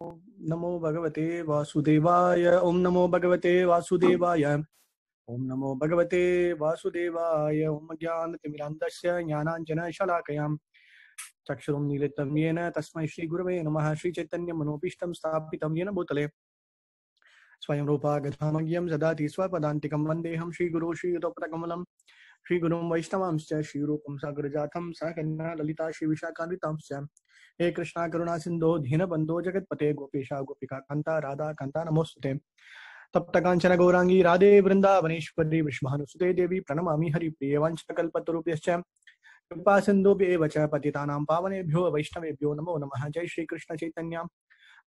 नमो भगवते वासुदेवाय। ओम नमो भगवते वासुदेवाय। ओम नमो भगवते वासुदेवाय। ओम ज्ञानतिमिरान्धस्य ज्ञानाञ्जनशलाकयां चक्षुरुन्मीलितं येन तस्मै श्रीगुरवे नमः। श्रीचैतन्यमनोभीष्टं स्थापितं येन भूतले स्वयं रूपा गजामह्यं ददाति स्वपदान्तिकं। वन्देऽहं श्रीगुरो श्रीयुतपदकमलं श्रीगुरुं वैष्णवांश्च श्रीरूपं सागरजातं सहकन्या ललिता श्रीविशाखान्वितांश्च। हे कृष्णा करुणा सिन्धो दीनबन्धो जगत्पते गोपेशा गोपिका कान्ता राधा कान्ता नमोस्तुते। तप्त कांचन गौरांगी राधे वृंदावनेश्वरी विष्णुसुते देवी प्रणमामि हरिप्रिये। वंशकल्पतरुभ्यश्च कृपा सिन्धुभ्येव च पतितानां पावनेभ्यो वैष्णवेभ्यो नमो नमः। जय श्री कृष्ण चैतन्य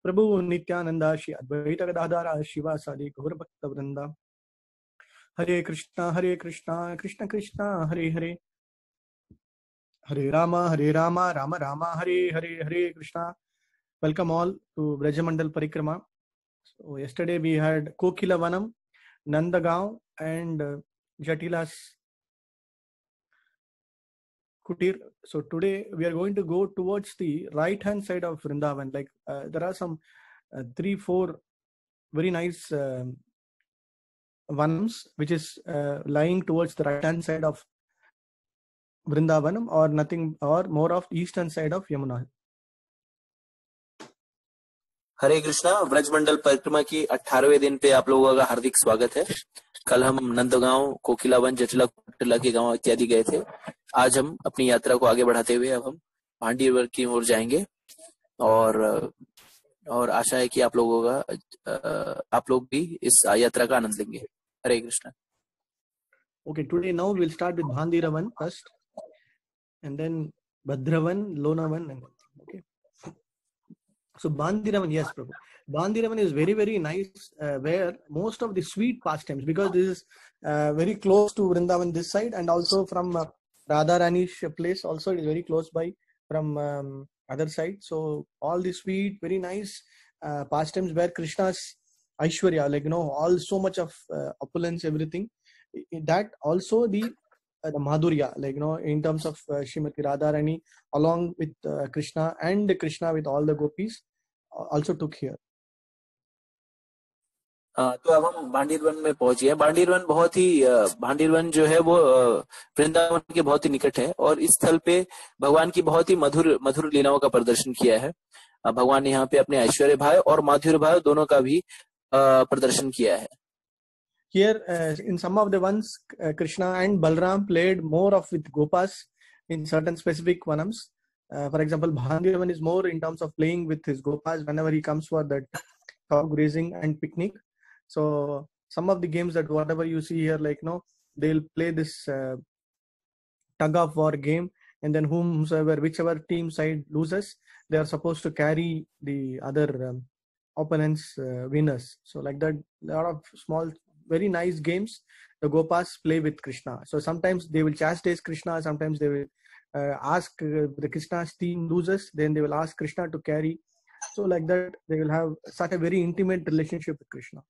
प्रभु नित्यानंद श्री अद्वैत गदाधर शिवासादि गौरभक्त वृंदा। हरे कृष्णा कृष्ण कृष्णा हरे हरे, हरे राम राम राम हरे हरे, हरे Krishna. Welcome all to Brajamandal Parikrama. So yesterday we had Kokilavanam, Nandagaon and Jatila's Kutir. So today we are going to go towards the right hand side of Vrindavan. Like there are some 3-4 very nice vanams which is lying towards the right hand side of Vrindavanam, or nothing, or more of eastern side of Yamuna. हरे कृष्णा। ब्रजमंडल परिक्रमा की 18वें दिन पे आप लोगों का हार्दिक स्वागत है। कल हम नंदगांव, कोकिलावन, जटिला कुटिला के गांव इत्यादि गए थे। आज हम अपनी यात्रा को आगे बढ़ाते हुए अब हम भांडीवर की ओर जाएंगे और आशा है कि आप लोग भी इस यात्रा का आनंद लेंगे। हरे Krishna. Okay, today now we'll start with Bhandiravan first, and then Bhadravan, Lonavan, and okay. So Bhandiravan, yes, Prabhu. Bhandiravan is very, very nice, where most of the sweet pastimes, because this is very close to Vrindavan this side, and also from Radharani's place also it is very close by from other side. So all the sweet, very nice pastimes where Krishna's Aishwarya, like all so much of opulence, everything. That also the Madhurya, like in terms of Srimati Radharani along with Krishna, and Krishna with all the gopis also took here. तो अब हम भांडीरवन में पहुंचे हैं। भांडीरवन जो है वो वृंदावन के बहुत ही निकट है और इस स्थल पे भगवान की बहुत ही मधुर लीलाओं का प्रदर्शन किया है। भगवान ने यहाँ पे अपने ऐश्वर्य भाव और माधुर्य भाव दोनों का भी प्रदर्शन किया है। Here, in some of the ones, Krishna and Balram played more of with Gopas in certain specific vanams. For example, Bhandiravan is more in terms of playing with his Gopas whenever he comes for that cow grazing and picnic. So some of the games that whatever you see here, like they'll play this tug of war game, and then whichever team side loses, they are supposed to carry the other opponents winners. So like that, a lot of small, very nice games the Gopas play with Krishna. So sometimes they will chastise Krishna, sometimes they will ask the Krishna's team loses, then they will ask Krishna to carry. So like that, they will have such a very intimate relationship with Krishna.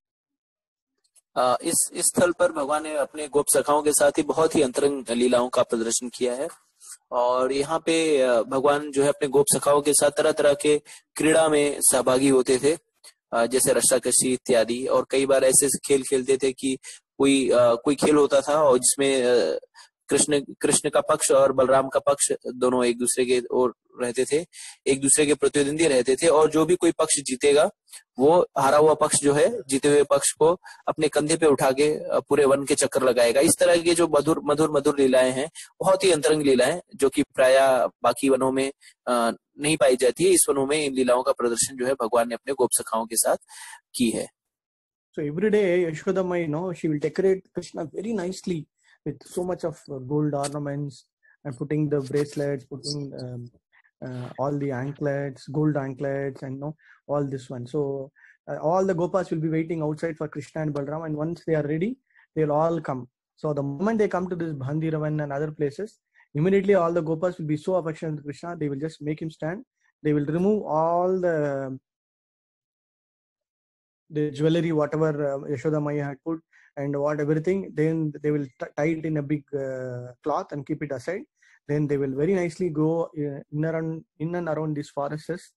इस स्थल पर भगवान ने अपने गोप सखाओं के साथ ही बहुत ही अंतरंग लीलाओं का प्रदर्शन किया है और यहाँ पे भगवान जो है अपने गोप सखाओं के साथ तरह तरह के क्रीड़ा में सहभागी होते थे, जैसे रस्साकशी इत्यादि। और कई बार ऐसे खेल खेलते थे कि कोई खेल होता था और जिसमें कृष्ण का पक्ष और बलराम का पक्ष दोनों एक दूसरे के ओर रहते थे, एक दूसरे के प्रतिद्वंदी रहते थे, और जो भी कोई पक्ष जीतेगा वो हारा हुआ पक्ष जो है जीते हुए पक्ष को अपने कंधे पे उठा के पूरे वन के चक्कर लगाएगा। इस तरह के जो मधुर लीलाएं हैं, बहुत ही अंतरंग लीलाएं जो कि प्राय बाकी वनों में नहीं पाई जाती है। इस वनों में इन लीलाओं का प्रदर्शन जो है भगवान ने अपने गोप सखाओं के साथ की है। So every day Yashoda Mai, she will decorate Krishna very nicely with so much of gold ornaments, and putting the bracelets, putting all the anklets, gold anklets, and all this one. So all the Gopas will be waiting outside for Krishna and Balram, and once they are ready, they'll all come. So the moment they come to this Bhandiravan and other places, immediately all the Gopas will be so affectionate to Krishna, they will just make him stand. They will remove all the jewelry, whatever Yashoda Maya had put, and everything, then they will tie it in a big cloth and keep it aside. Then they will very nicely go in and around these forests,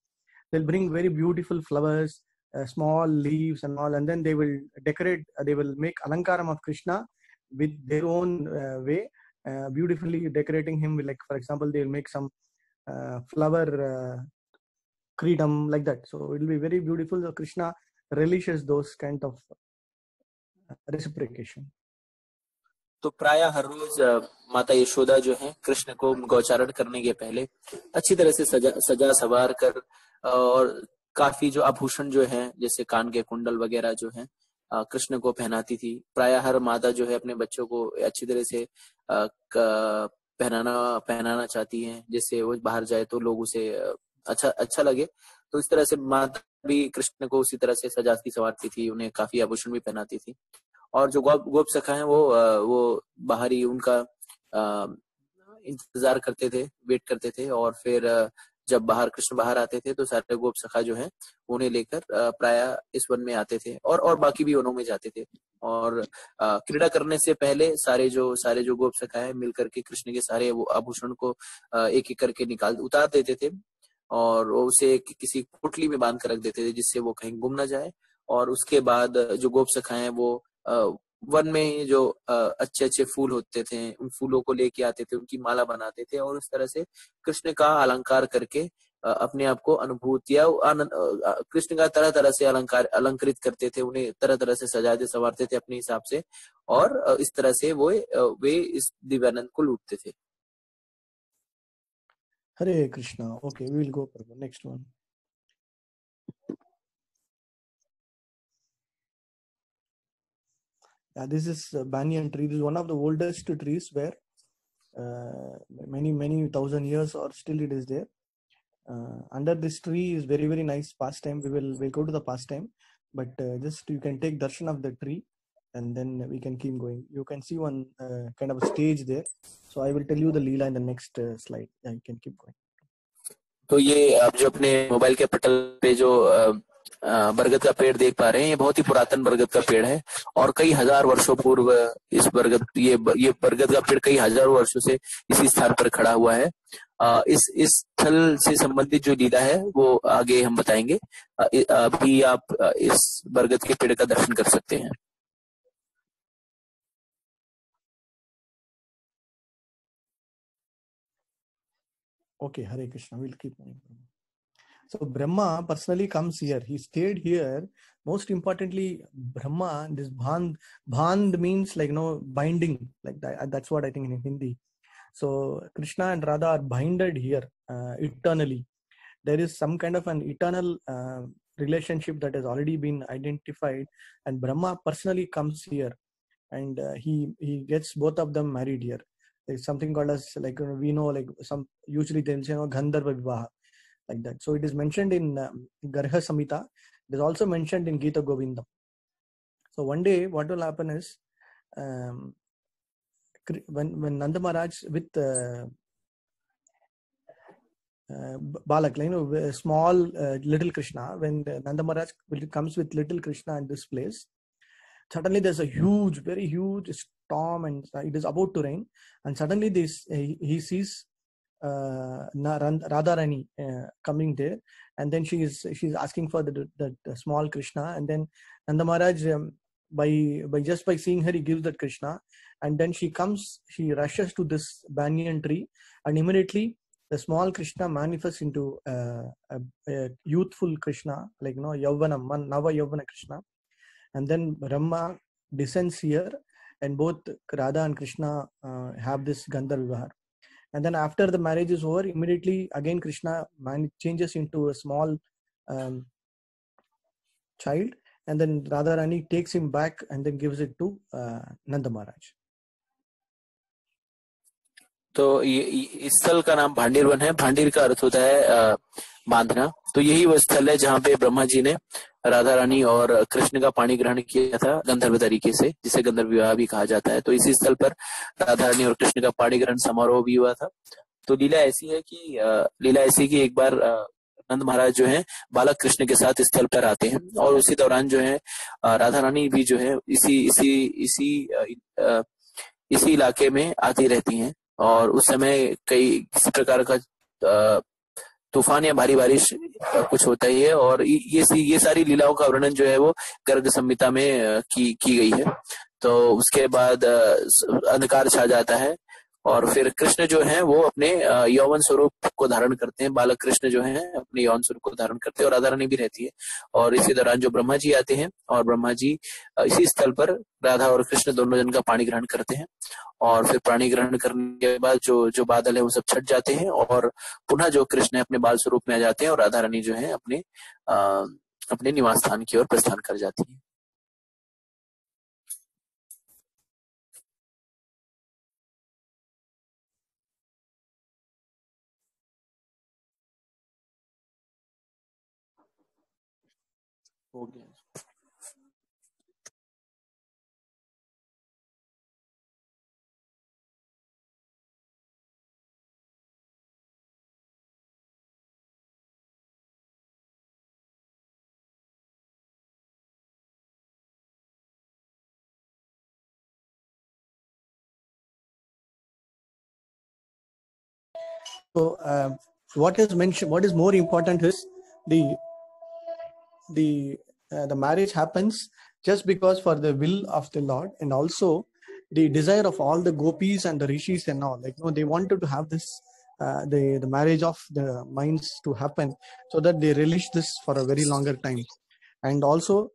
they'll bring very beautiful flowers, small leaves and all, and then they will decorate, they will make alankaram of Krishna with their own way, beautifully decorating him with, like, for example, they'll make some flower kreedam like that. So it will be very beautiful. So Krishna relishes those kind of reciprocation. तो प्राय हर रोज माता यशोदा जो है कृष्ण को गौचारण करने के पहले अच्छी तरह से सजा सवार कर और काफी जो आभूषण जो है जैसे कान के कुंडल वगैरह जो है कृष्ण को पहनाती थी। प्राय हर माता जो है अपने बच्चों को अच्छी तरह से पहनाना चाहती है, जिससे वो बाहर जाए तो लोग उसे अच्छा लगे। तो इस तरह से माता भी कृष्ण को उसी तरह से सजाती संवारती थी, उन्हें काफी आभूषण भी पहनाती थी। और जो गोप सखा है वो बाहर ही उनका इंतजार करते थे, वेट करते थे, और फिर जब कृष्ण बाहर आते थे तो सारे गोप सखा जो है उन्हें लेकर प्राय इस वन में आते थे और बाकी भी वनों में जाते थे। और क्रीड़ा करने से पहले सारे जो गोप सखा है मिलकर के कृष्ण के सारे वो आभूषण को एक एक करके उतार देते थे और उसे किसी पोटली में बांध कर रख देते थे जिससे वो कहीं गुम ना जाए। और उसके बाद जो गोप सखा है वो वन में जो अच्छे फूल होते थे उन फूलों को लेके आते थे, उनकी माला बनाते थे और इस तरह से कृष्ण का अलंकार करके अपने आप को अनुभूतिया कृष्ण का तरह तरह से अलंकृत करते थे, उन्हें तरह तरह से सजाते संवारते थे अपने हिसाब से, और इस तरह से वे इस दिव्यानंद को लूटते थे। Hare Krishna. Okay, we will go for the next one. This is banyan tree. This is one of the oldest trees where many thousand years or still it is there. Under this tree is very nice pastime. We'll go to the pastime, but just you can take darshan of the tree and then we can keep going. You can see one kind of a stage there. So I will tell you the leela in the next slide. Yeah, you can keep going. तो ये आप जो अपने mobile के पटल पे जो बरगद का पेड़ देख पा रहे हैं, ये बहुत ही पुरातन बरगद का पेड़ है और कई हजार वर्षों पूर्व इस ये बरगद का पेड़ कई हजारों वर्षों से इसी स्थान पर खड़ा हुआ है। इस स्थल से संबंधित जो लीला है वो आगे हम बताएंगे। अभी आप इस बरगद के पेड़ का दर्शन कर सकते हैं। Okay, Hare Krishna. We'll keep going. So Brahma personally comes here. He stayed here. Most importantly, Brahma, this bhand means like, binding, like that. That's what I think in Hindi. So Krishna and Radha are binded here eternally. There is some kind of an eternal relationship that has already been identified, and Brahma personally comes here, and he gets both of them married here. There's something called as, like, we know, like some usually they'll say Gandharva Vivaha, like that. So it is mentioned in Garha Samhita. It is also mentioned in Gita Govindam. So one day what will happen is when Nanda Maharaj with Balak, small little Krishna, when Nanda Maharaj comes with little Krishna in this place, suddenly there's a very huge storm and it is about to rain, and suddenly he sees Radharani coming there, and then she's asking for the small Krishna, and then Nanda Maharaj by seeing her, he gives that Krishna, and then she rushes to this banyan tree, and immediately the small Krishna manifests into a youthful Krishna, like Yauvanam, Nava Yauvana Krishna. And then Brahma descends here, and both Radha and Krishna have this Gandharva Vivahar. And then after the marriage is over, immediately again Krishna changes into a small child, and then Radharani takes him back and then gives it to Nanda Maharaj. तो इस स्थल का नाम Bhandir one है। भांडीर का अर्थ होता है बांधना। तो यही वो स्थल है जहाँ पे ब्रह्मा जी ने राधा रानी और कृष्ण का पाणी ग्रहण किया था गंधर्व तरीके से, जिसे गंधर्व विवाह भी कहा जाता है। तो इसी स्थल पर राधा रानी और कृष्ण का पाणी ग्रहण समारोह भी हुआ था। तो लीला ऐसी है कि एक बार नंद महाराज जो है बालक कृष्ण के साथ स्थल पर आते हैं, और उसी दौरान जो है राधा रानी भी जो है इसी इलाके में आती रहती हैं। और उस समय किसी प्रकार का तूफान या भारी बारिश कुछ होता ही है। और ये सारी लीलाओं का वर्णन जो है वो गर्ग संहिता में की गई है। तो उसके बाद अंधकार छा जाता है और फिर कृष्ण जो है वो अपने यौवन स्वरूप को धारण करते हैं। बालक कृष्ण जो है अपने यौवन स्वरूप को धारण करते हैं और राधा रानी भी रहती है। और इसी दौरान जो ब्रह्मा जी आते हैं और ब्रह्मा जी इसी स्थल पर राधा और कृष्ण दोनों जन का पानी ग्रहण करते हैं। और फिर पानी ग्रहण करने के बाद जो जो बादल है वो सब छट जाते हैं और पुनः जो कृष्ण है अपने बाल स्वरूप में आ जाते हैं और राधा रानी जो है अपने निवास स्थान की ओर प्रस्थान कर जाती है। हो गया। So, what is mentioned, what is more important is the the marriage happens just because for the will of the Lord, and also the desire of all the gopis and the rishis and all. Like, they wanted to have this the marriage of the minds to happen, so that they relish this for a very longer time. And also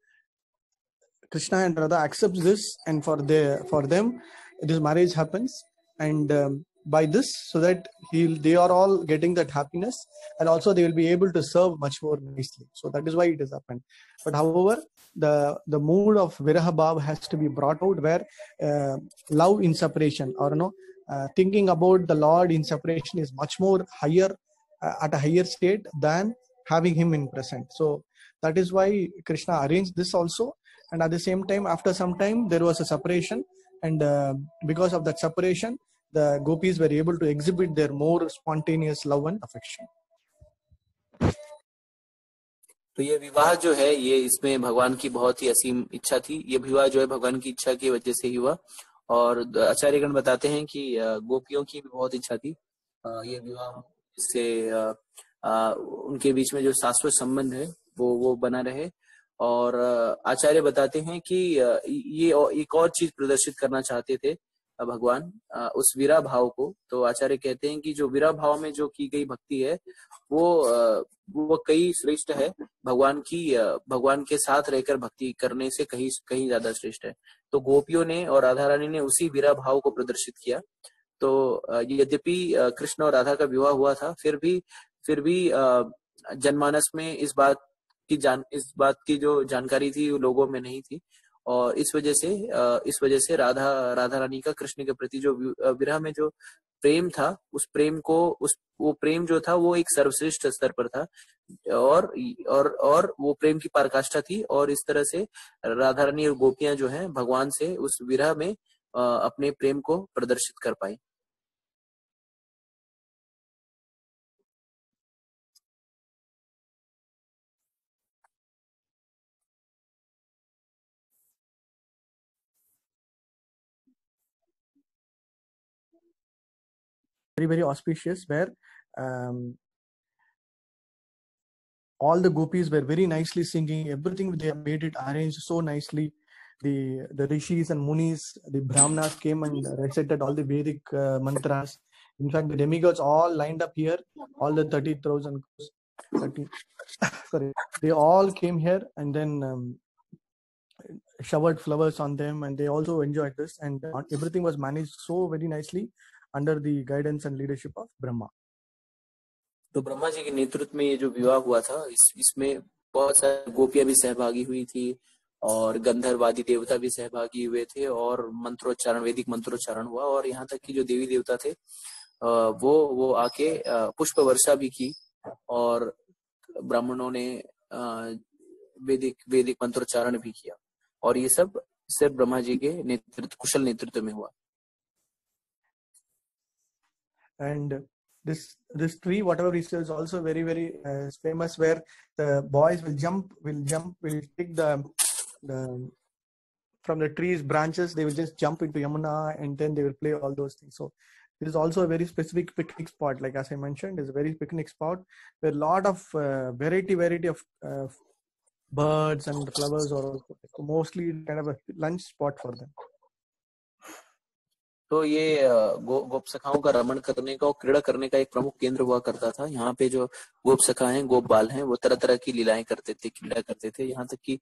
Krishna and Radha accepts this, and for them this marriage happens. And by this, so that they are all getting that happiness, and also they will be able to serve much more nicely. So that is why it has happened. But however, the mood of viraha bhav has to be brought out, where love in separation, or thinking about the Lord in separation is much more higher, at a higher state than having him in present. So that is why Krishna arranged this also. And at the same time, after some time, there was a separation, and because of that separation, the gopis were able to exhibit their more spontaneous love and affection. तो ये विवाह जो है ये इसमें भगवान की बहुत ही असीम इच्छा थी। ये विवाह जो है भगवान की इच्छा की वजह से ही हुआ। और आचार्यगण बताते हैं कि गोपियों की भी बहुत इच्छा थी ये विवाह से उनके बीच में जो शाश्वत संबंध है वो बना रहे। और आचार्य बताते हैं कि ये एक और चीज प्रदर्शित करना चाहते थे भगवान उस वीरा भाव को। तो आचार्य कहते हैं कि जो वीरा भाव में जो की गई भक्ति है वो कई श्रेष्ठ है। भगवान के साथ रहकर भक्ति करने से कहीं ज्यादा श्रेष्ठ है। तो गोपियों ने और राधा रानी ने उसी वीरा भाव को प्रदर्शित किया। तो यद्यपि कृष्ण और राधा का विवाह हुआ था, फिर भी जनमानस में इस बात की जो जानकारी थी वो लोगों में नहीं थी। और इस वजह से राधा रानी का कृष्ण के प्रति जो विरह में जो प्रेम था, वो प्रेम जो था वो एक सर्वश्रेष्ठ स्तर पर था। और वो प्रेम की पराकाष्ठा थी। और इस तरह से राधा रानी और गोपियां जो हैं भगवान से उस विरह में अपने प्रेम को प्रदर्शित कर पाई। Very, very auspicious, where all the gopis were very nicely singing. Everything they have made it arranged so nicely. The rishis and munis, the brahmanas came and recited all the Vedic mantras. In fact, the demigods all lined up here. All the 30,000, sorry, they all came here and then showered flowers on them, and they also enjoyed this. And everything was managed so very nicely under the guidance and leadership of Brahma. तो ब्रह्मा जी के नेतृत्व में ये जो विवाह हुआ था इसमें बहुत सारी गोपियां भी सहभागी हुई थी और गंधर्वादी देवता भी सहभागी हुए थे और वैदिक मंत्रोच्चारण हुआ। और यहाँ तक कि जो देवी देवता थे वो आके पुष्प वर्षा भी की और ब्राह्मणों ने वैदिक मंत्रोच्चारण भी किया। और ये सब सिर्फ ब्रह्मा जी के कुशल नेतृत्व में हुआ। And this tree, whatever it is, also very, very famous, where the boys will take the from the tree's branches, they will just jump into Yamuna, and then they will play all those things. So This is also a very specific picnic spot. Like as I mentioned, is a very picnic spot where a lot of variety of birds and flowers are also. So mostly kind of a lunch spot for them. तो ये गोप सखाओं का रमण करने का और क्रीड़ा करने का एक प्रमुख केंद्र हुआ करता था। यहाँ पे जो गोप सखा हैं, गोप बाल हैं, वो तरह तरह की लीलाएं करते थे, क्रीड़ा करते थे। यहाँ तक कि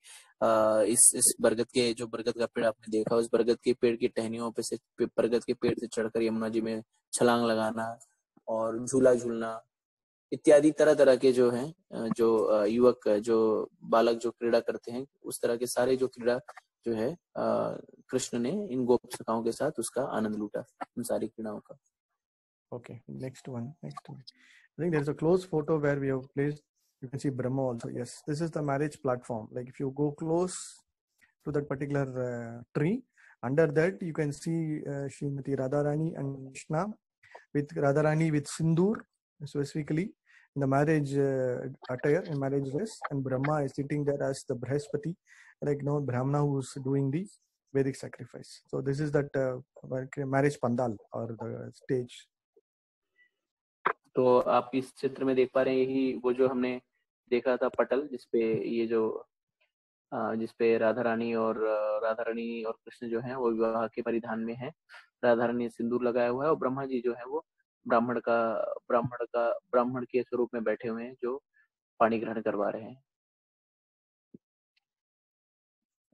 इस बरगद के जो बरगद का पेड़ आपने देखा, उस बरगद के पेड़ की टहनियों पे से बरगद के पेड़ से चढ़कर यमुना जी में छलांग लगाना और झूला झूलना इत्यादि तरह तरह के जो हैं जो युवक जो बालक जो क्रीड़ा करते हैं, उस तरह के सारे जो क्रीड़ा जो है कृष्ण ने इन गोप सखाओं के साथ उसका आनंद लूटा, उन सारी क्रीड़ाओं का। Okay, next one. I think there is a close photo where we have placed, you can see Brahma also. Yes, this is the marriage platform. Like if you go close to that particular tree, under that you can see Srimati Radharani and Krishna with Radharani with Sindoor, specifically in the marriage attire, in marriage dress, and Brahma is sitting there as the Brihaspati, like Brahmana who's doing the Vedic sacrifice. So this is that marriage pandal or the stage. तो आप इस चित्र में देख पा रहे हैं, यही वो जो हमने देखा था पटल, जिसपे ये जो जिसपे राधा रानी और कृष्ण जो हैं वो विवाह के परिधान में हैं। राधा रानी सिंदूर लगाया हुआ है और ब्रह्मा जी जो है वो ब्राह्मण के स्वरूप में बैठे हुए हैं, जो पानी ग्रहण करवा रहे हैं।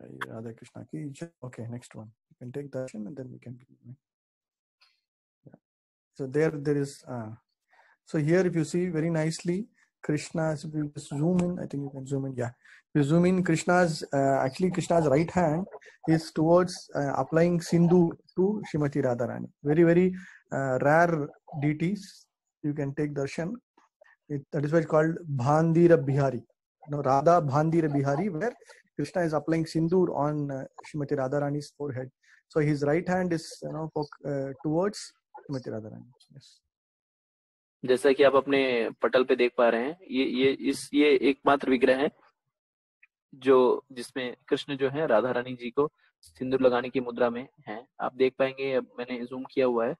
Radha Krishna ki. Okay, next one. You can take darshan and then we can. Yeah. So there is. So here, if you see very nicely, Krishna. If you zoom in, I think you can zoom in. Yeah, if you zoom in, Krishna's right hand is towards applying Sindhu to Srimati Radharani. Very very rare deities. You can take darshan. That is why it's called Bhandira Bihari. Radha Bhandira Bihari, where Krishna is applying sindoor on Srimati Radharani's forehead. So his right hand is towards Srimati Radharani. Yes. जैसा कि आप अपने पटल पे देख पा रहे हैं, ये एकमात्र विग्रह है जो जिसमें कृष्ण जो है राधा रानी जी को सिंदूर लगाने की मुद्रा में हैं। आप देख पाएंगे, अब मैंने जूम किया हुआ है,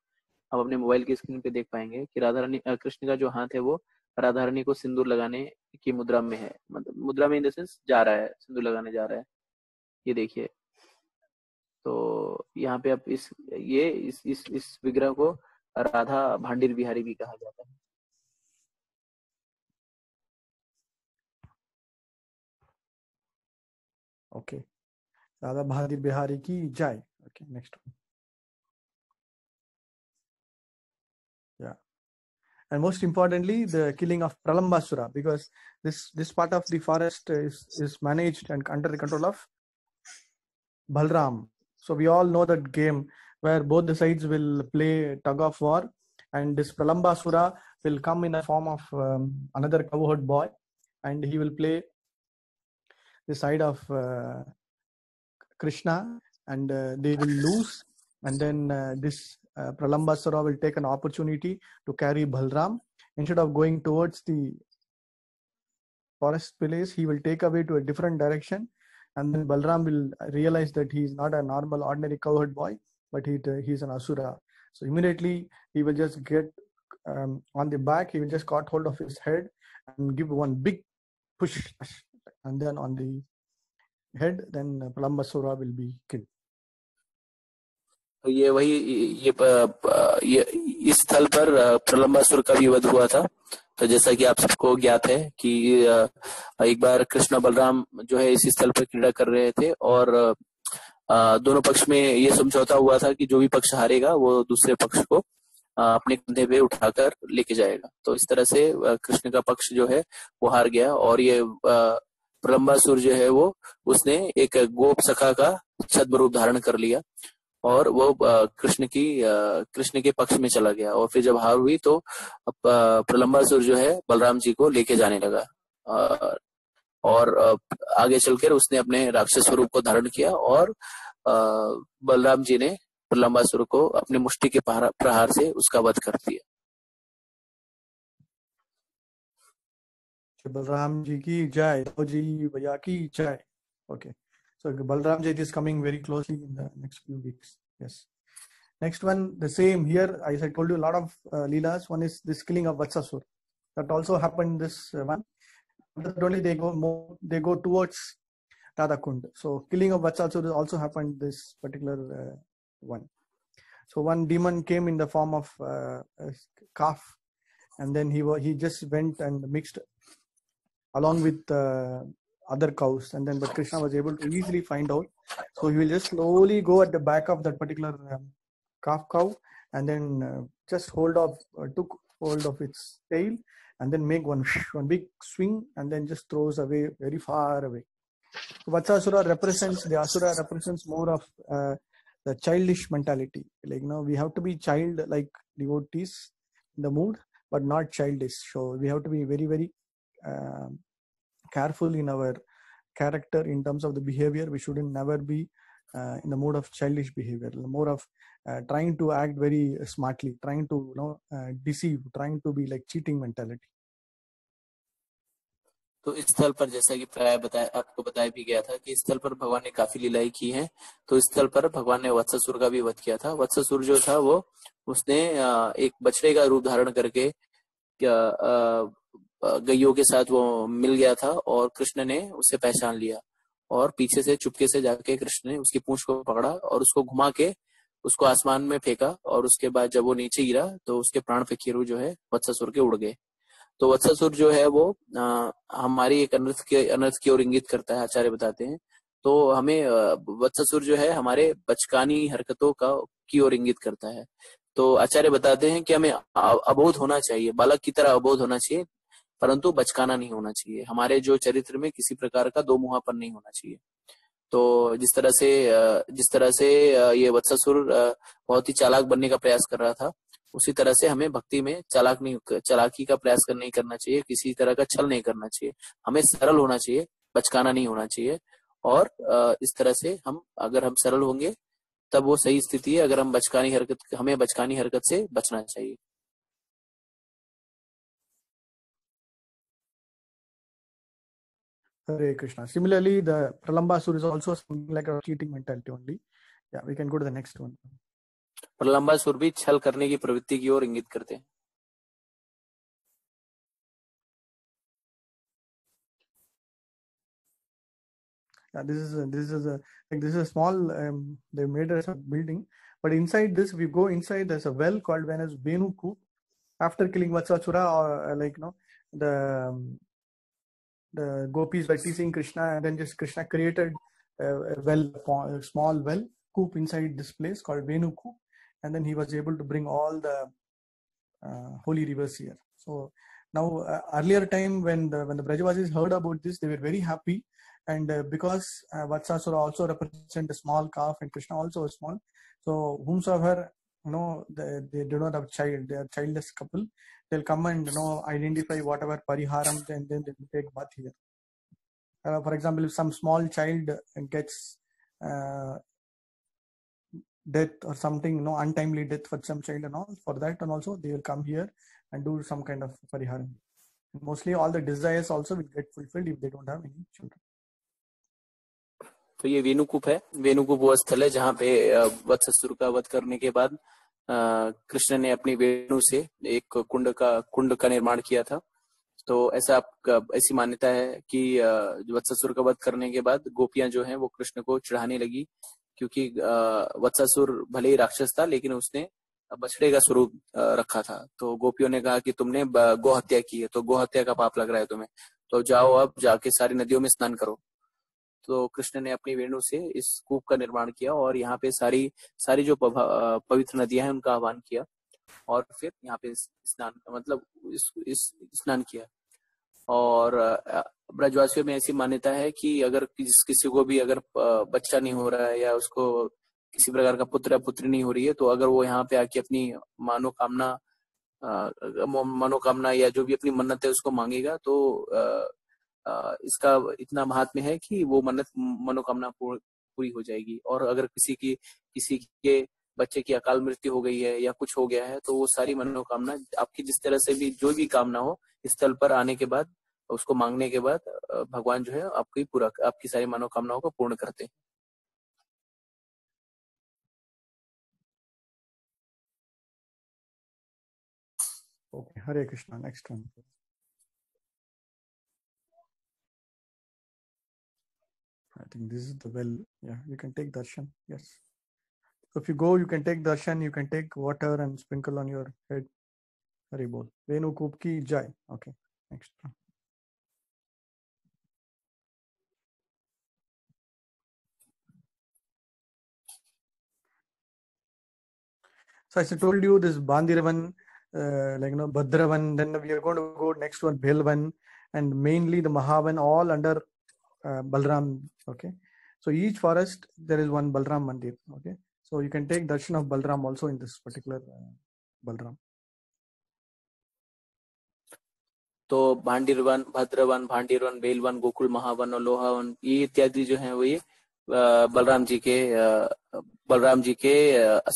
आप अपने मोबाइल की स्क्रीन पे देख पाएंगे कि कृष्ण का जो हाथ है वो राधा रानी को सिंदूर लगाने की मुद्रा में है। मतलब मुद्रा में इन द सेंस जा रहा है, सिंदूर लगाने जा रहा है। ये देखिए, तो यहाँ पे आप इस विग्रह को राधा भांडीर बिहारी भी कहा जाता है। Okay, Radha Bhandir Bihari ki jai. Okay, next one. Yeah, and most importantly, the killing of Pralambasura, because this part of the forest is managed and under the control of Balram. So we all know that game where both the sides will play tug of war, and this Pralambasura will come in the form of another cowherd boy, and he will play the side of Krishna, and they will lose, and then this Pralambasura will take an opportunity to carry Balram. Instead of going towards the forest place, he will take away to a different direction, and then Balram will realize that he is not a normal ordinary cowherd boy, but he is an asura. So immediately he will just get on the back, he will just caught hold of his head and give one big push, and then on the head, then Pralambasura will be killed. तो ये इस स्थल पर प्रलंबासुर का भी वध हुआ था। तो जैसा कि आप सबको ज्ञात है कि एक बार कृष्ण बलराम जो है इस स्थल पर क्रीड़ा कर रहे थे और दोनों पक्ष में ये समझौता हुआ था कि जो भी पक्ष हारेगा वो दूसरे पक्ष को अपने कंधे पे उठाकर लेके जाएगा। तो इस तरह से कृष्ण का पक्ष जो है वो हार गया और ये प्रलंबासुर जो है वो उसने एक गोप सखा का छद्म रूप धारण कर लिया और वो कृष्ण के पक्ष में चला गया। और फिर जब हार हुई तो प्रलंबासुर जो है बलराम जी को लेके जाने लगा और आगे चलकर उसने अपने राक्षस स्वरूप को धारण किया और बलराम जी ने प्रलंबासुर को अपने मुष्टि के प्रहार से उसका वध कर दिया। Balram ji ki jai, ji भैया की jai. Okay, so Balram ji is coming very closely in the next few weeks. Yes. Next one, the same here. I told you a lot of leelas. One is this killing of Vatsasur. That also happened. This one. But only they go more. They go towards Radhakund. So killing of Vatsasur also happened. This particular one. So one demon came in the form of a calf, and then he just went and mixed along with other cows, and then but Krishna was able to easily find out. So he will just slowly go at the back of that particular calf cow, and then just took hold of its tail, and then make one big swing, and then just throws away very far away. So Vatsasura represents, the asura represents more of the childish mentality. Like, we have to be child-like devotees in the mood, but not childish. So we have to be very, very careful in our character in terms of the behavior. We shouldn't never be in the mode of childish behavior, more of trying to act very smartly, trying to deceive, trying to be like cheating mentality. तो इस स्थल पर जैसा कि प्राय आपको बताया भी गया था कि इस स्थल पर भगवान ने काफी लीलाएं की हैं। तो इस स्थल पर भगवान ने वत्सासुर का भी वध किया था। वत्सासुर जो था वो उसने एक बछड़े का रूप धारण करके गैयों के साथ वो मिल गया था और कृष्ण ने उसे पहचान लिया और पीछे से चुपके से जाके कृष्ण ने उसकी पूंछ को पकड़ा और उसको घुमा के उसको आसमान में फेंका और उसके बाद जब वो नीचे गिरा तो उसके प्राण फेंकीरू जो है वत्सासुर के उड़ गए। तो वत्सासुर जो है वो हमारी एक अनर्थ की ओर इंगित करता है, आचार्य बताते हैं। तो हमें वत्सासुर जो है हमारे बचकानी हरकतों की ओर इंगित करता है। तो आचार्य बताते हैं कि हमें अबोध होना चाहिए, बालक की तरह अबोध होना चाहिए, परंतु बचकाना नहीं होना चाहिए। हमारे जो चरित्र में किसी प्रकार का दो मुहापन नहीं होना चाहिए। तो जिस तरह से ये वत्सासुर बहुत ही चालाक बनने का प्रयास कर रहा था, उसी तरह से हमें भक्ति में चालाकी का प्रयास नहीं करना चाहिए, किसी तरह का छल नहीं करना चाहिए। हमें सरल होना चाहिए, बचकाना नहीं होना चाहिए। और इस तरह से अगर हम सरल होंगे तब वो सही स्थिति है। अगर हमें बचकानी हरकत से बचना चाहिए। Hare Krishna. Similarly, the Pralambasur is also something like a cheating mentality only. Yeah, we can go to the next one. Pralambasura भी छल करने की प्रवृत्ति की ओर इंगित करते हैं। Yeah, this is a small. They made us a building, but inside this, we go inside. There's a well called Venu Koop. After killing Vatsasura, or the gopis were teasing Krishna, and then just Krishna created a small well Koop inside this place called Venu Koop, and then he was able to bring all the holy rivers here. So now, earlier time when the Brajavasis heard about this, they were very happy. And because Vatsasura also represent a small calf and Krishna also a small, so whomsoever they do not have child, they are childless couple, they'll come and identify whatever pariharam, and then they will take bath here. For example, if some small child gets death or something, untimely death for some child and all, for that, and also they will come here and do some kind of pariharam. Mostly all the desires also will get fulfilled if they don't have any children. तो ये वेणुकूप है। वेणुकूप वो स्थल है जहाँ पे वत्सासुर का वध करने के बाद कृष्ण ने अपनी वेणु से एक कुंड का निर्माण किया था। तो ऐसी मान्यता है कि वत्सासुर का वध करने के बाद गोपियां जो हैं वो कृष्ण को चढ़ाने लगी, क्योंकि वत्सासुर भले ही राक्षस था लेकिन उसने बछड़े का स्वरूप रखा था। तो गोपियों ने कहा कि तुमने गौ हत्या की है, तो गौ हत्या का पाप लग रहा है तुम्हें, तो जाओ अब जाके सारी नदियों में स्नान करो। तो कृष्ण ने अपनी वेणु से इस कूप का निर्माण किया और यहाँ पे सारी जो पवित्र नदियां हैं उनका आह्वान किया और फिर यहाँ पे स्नान मतलब इस स्नान किया। और ब्रजवासियों में ऐसी मान्यता है कि अगर किसी को भी अगर बच्चा नहीं हो रहा है या उसको किसी प्रकार का पुत्र या पुत्री नहीं हो रही है, तो अगर वो यहाँ पे आके अपनी मनोकामना या जो भी अपनी मन्नत है उसको मांगेगा, तो इसका इतना महात्म्य है कि वो मनोकामना पूरी हो जाएगी। और अगर किसी के बच्चे की अकाल मृत्यु हो गई है या कुछ हो गया है, तो वो सारी मनोकामना आपकी जिस तरह से भी जो भी कामना हो, इस स्थल पर आने के बाद उसको मांगने के बाद भगवान जो है आपकी सारी मनोकामनाओं को पूर्ण करते हैं। Hare Krishna. Next one. I think this is the well. Yeah, you can take darshan. Yes. So if you go, you can take darshan. You can take water and sprinkle on your head. Hari bol. Venu Koop ki jai. Okay. Next one. So as I told you, this Bandiravan, Bhadravan, then we are going to go next one, Bhelvan, and mainly the Mahavan, all under Balram. Okay. So each forest, there is one Balram Mandir. Okay. So you can take darshan of Balram also in this particular Balram. तो भांडीरवन, भद्रवन, भांडीरवन, बेलवन, गोकुल महावन और लोहावन, ये इत्यादि जो है वो ये बलराम जी के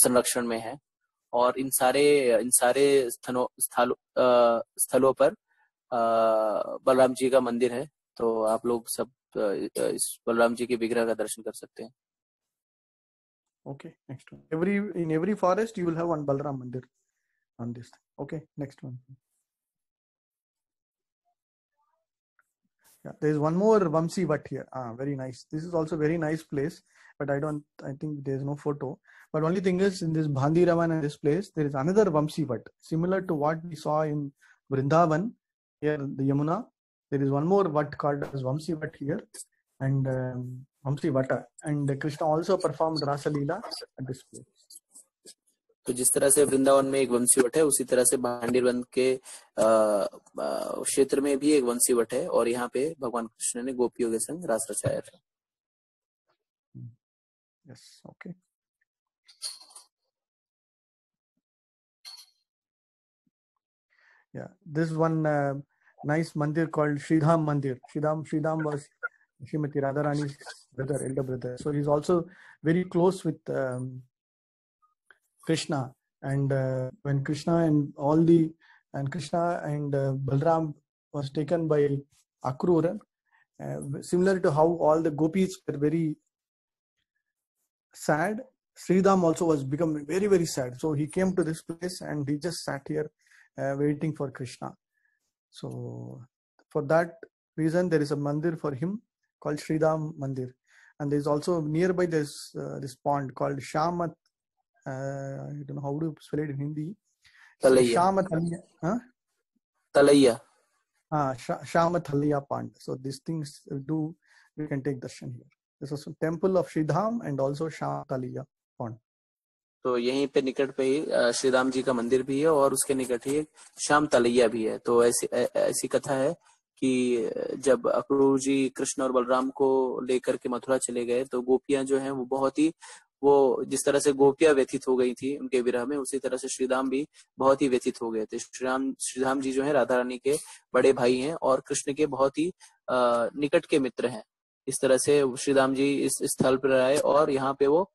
संरक्षण में है। और इन सारे स्थलों पर बलराम जी का मंदिर है। तो आप लोग सब इस बलराम जी के विग्रह का दर्शन कर सकते हैं। Okay, next one. In every forest you will have one Balram Mandir on this. Okay, next one. Yeah, there is one more Vamsi Vat here. Very nice. This is also very nice place, but I think there is no photo. But only thing is, in this Bandiravan and this place, there is another Vamsi Vat, similar to what we saw in Vrindavan, here the Yamuna. There is one more Vat called as Vamsi Vat here, and Vamsi Vata. And Krishna also performed Rasa Leela at this place. तो जिस तरह से वृंदावन में एक वंशी what है, उसी तरह से भांडीरवन के क्षेत्र में भी एक वंशी वट है, और यहाँ पे भगवान कृष्ण ने गोपियों के संग रास रचाया था। Yes, okay. Yeah, this one nice mandir called Sridham Mandir. Sridham was Srimati Radharani's brother, elder brother. So he's also very close with Krishna. And when Krishna and Balram was taken by Akrura, similar to how all the gopis were very sad, Sridham also was becoming very, very sad. So he came to this place and he just sat here waiting for Krishna. So for that reason, there is a mandir for him called Sridham Mandir. And there is also nearby this pond called Shamat. I don't know how to spell it in Hindi. Talaiya. Talaiya. Shamat Talaiya pond. So these things we can take darshan here. This is a temple of Sridham and also Shamat Talaiya pond. तो यहीं पे निकट पे ही श्रीराम जी का मंदिर भी है, और उसके निकट ही श्याम तलैया भी है। तो ऐसी कथा है कि जब अक्रूर जी कृष्ण और बलराम को लेकर के मथुरा चले गए, तो गोपियां जो हैं वो बहुत ही, वो जिस तरह से गोपियां व्यथित हो गई थी उनके विरह में, उसी तरह से श्रीराम भी बहुत ही व्यथित हो गए थे। श्रीराम जी जो है राधा रानी के बड़े भाई हैं और कृष्ण के बहुत ही निकट के मित्र हैं। इस तरह से श्रीराम जी इस स्थल पर आए और यहाँ पे वो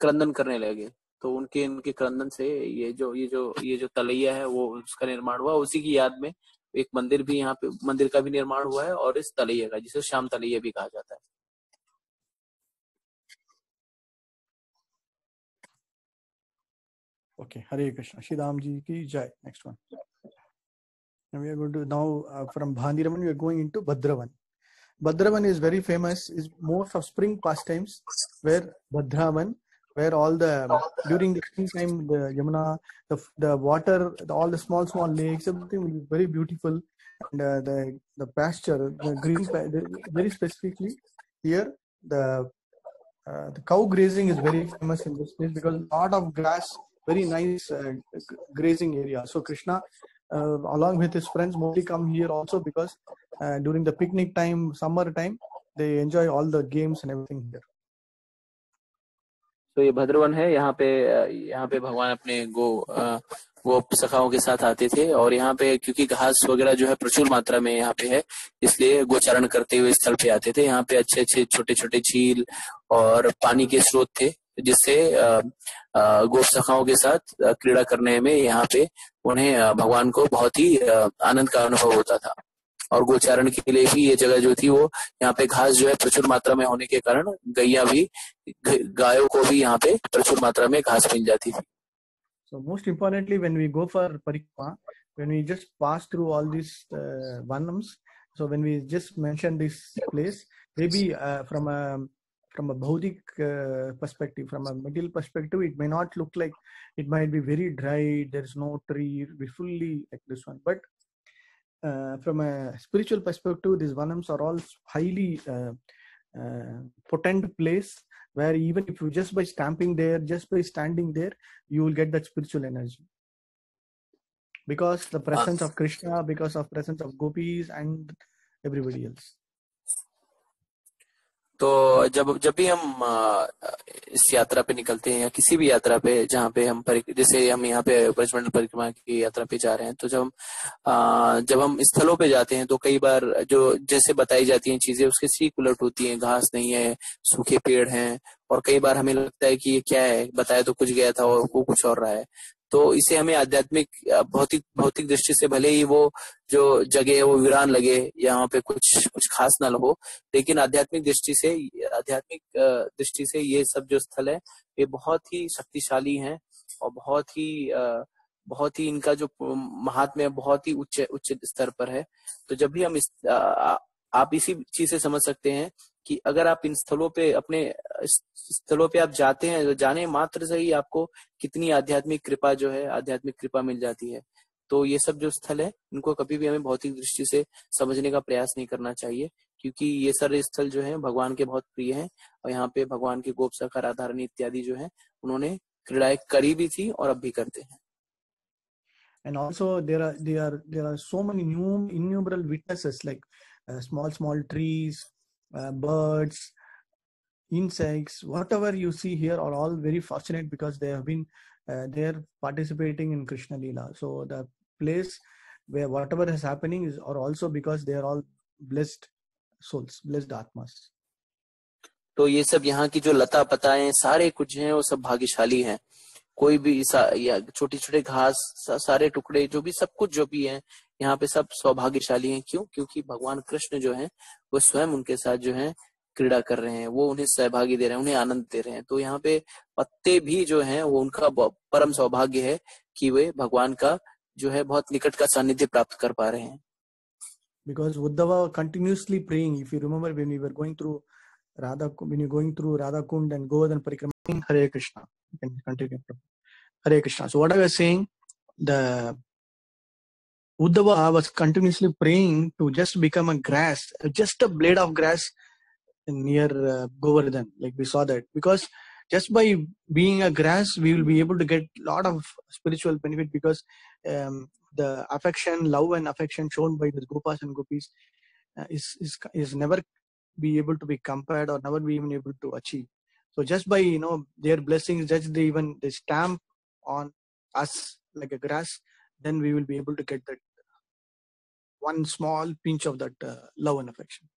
क्रंदन करने लगे। तो उनके क्रंदन से ये जो तलैया है वो उसका निर्माण हुआ। उसी की याद में एक मंदिर भी यहाँ पे, मंदिर का भी निर्माण हुआ है, और इस तलैया का, जिसे श्याम तलैया भी कहा जाता है। Okay, Hare Krishna. Sridham ji ki jai. Next one. And we are going to now from Bandiravan we are going into Bhadravan. Bhadravan is very famous. Is most of spring pastimes where Bhadravan, where all during the spring time, the Yamuna, the water, all the small lakes, everything will be very beautiful, and the pasture, the green, very specifically here the cow grazing is very famous in this place because a lot of grass, very nice grazing area. So Krishna, along with his friends, mostly come here also because during the picnic time, summer time, they enjoy all the games and everything here. तो ये भद्रवन है। यहाँ पे भगवान अपने गो सखाओं के साथ आते थे, और यहाँ पे क्योंकि घास वगैरह जो है प्रचुर मात्रा में यहाँ पे है, इसलिए गोचारण करते हुए स्थल पे आते थे। यहाँ पे अच्छे छोटे झील और पानी के स्रोत थे, जिससे गो सखाओं के साथ क्रीड़ा करने में यहाँ पे उन्हें भगवान को बहुत ही आनंद का अनुभव होता था। और गोचारण के लिए भी ये जगह जो थी, वो यहाँ पे घास जो है प्रचुर मात्रा में होने के कारण गायों को भी यहाँ पे प्रचुर मात्रा में घास मिल जाती थी। So most importantly, when we go for parikrama, when we just pass through all these vanams, so when we just mention this place, maybe from a bhaudik perspective, from a material perspective, it may not look like, it might be very dry, there is no tree, be fully like this one. But from a spiritual perspective, these vanams are all highly potent place, where even if you just by stamping there, just by standing there, you will get that spiritual energy, because the presence of Krishna, because of presence of gopis and everybody else. तो जब भी हम इस यात्रा पे निकलते हैं या किसी भी यात्रा पे जहाँ पे हम जैसे हम यहाँ पे ब्रजमंडल परिक्रमा की यात्रा पे जा रहे हैं, तो जब हम स्थलों पे जाते हैं तो कई बार जो जैसे बताई जाती हैं चीजें उसके सीक उलट होती हैं, घास नहीं है, सूखे पेड़ हैं, और कई बार हमें लगता है कि ये क्या है, बताया तो कुछ गया था और वो कुछ और रहा है। तो इसे हमें आध्यात्मिक भौतिक दृष्टि से भले ही वो जो जगह है वो वीरान लगे, यहाँ पे कुछ खास ना हो, लेकिन आध्यात्मिक दृष्टि से ये सब जो स्थल है ये बहुत ही शक्तिशाली हैं और बहुत ही इनका जो महात्म्य बहुत ही उच्च स्तर पर है। तो जब भी हम आप इसी चीज से समझ सकते हैं कि अगर आप इन स्थलों पे आप जाते हैं, तो जाने मात्र से ही आपको कितनी आध्यात्मिक कृपा मिल जाती है। तो ये सब जो स्थल है इनको कभी भी हमें भौतिक दृष्टि से समझने का प्रयास नहीं करना चाहिए, क्योंकि ये सारे स्थल जो हैं भगवान के बहुत प्रिय हैं, और यहाँ पे भगवान की गोप सखा राधारानी इत्यादि जो है उन्होंने क्रीड़ाएं करी भी थी और अब भी करते हैं। And also there are so many innumerable witnesses, like small trees, birds, insects, whatever you see here are all very fortunate, because they have been they're participating in Krishna Leela. So the place where whatever is happening is or also because they are all blessed souls, blessed atmas. तो ये सब यहाँ की जो लता पताएं सारे कुछ हैं वो सब भाग्यशाली हैं। कोई भी या छोटे छोटे घास, सारे टुकड़े जो भी सब कुछ जो भी है यहाँ पे सब सौभाग्यशाली हैं। क्यों? क्योंकि भगवान कृष्ण जो है वो स्वयं उनके साथ जो है क्रीड़ा कर रहे हैं, वो उन्हें सहभागी दे रहे हैं, उन्हें आनंद दे रहे हैं। तो यहाँ पे पत्ते भी जो हैं वो उनका परम सौभाग्य है कि वे भगवान का जो है बहुत निकट का सानिध्य प्राप्त कर पा रहे हैं। Because Uddhava continuously praying, if you remember when we were going through when you're going through Radha Kund and Govardhan Parikrama, Hare Krishna. You can continue. Hare Krishna. So what I was saying, the Uddhava was continuously praying to just become a grass, just a blade of grass near Govardhan, like we saw that. Because just by being a grass, we will be able to get a lot of spiritual benefit, because the affection, love and affection shown by the Gopas and Gopis is never be able to be compared or never be even able to achieve. So just by their blessings, just they stamp on us like a grass, then we will be able to get that one small pinch of that love and affection.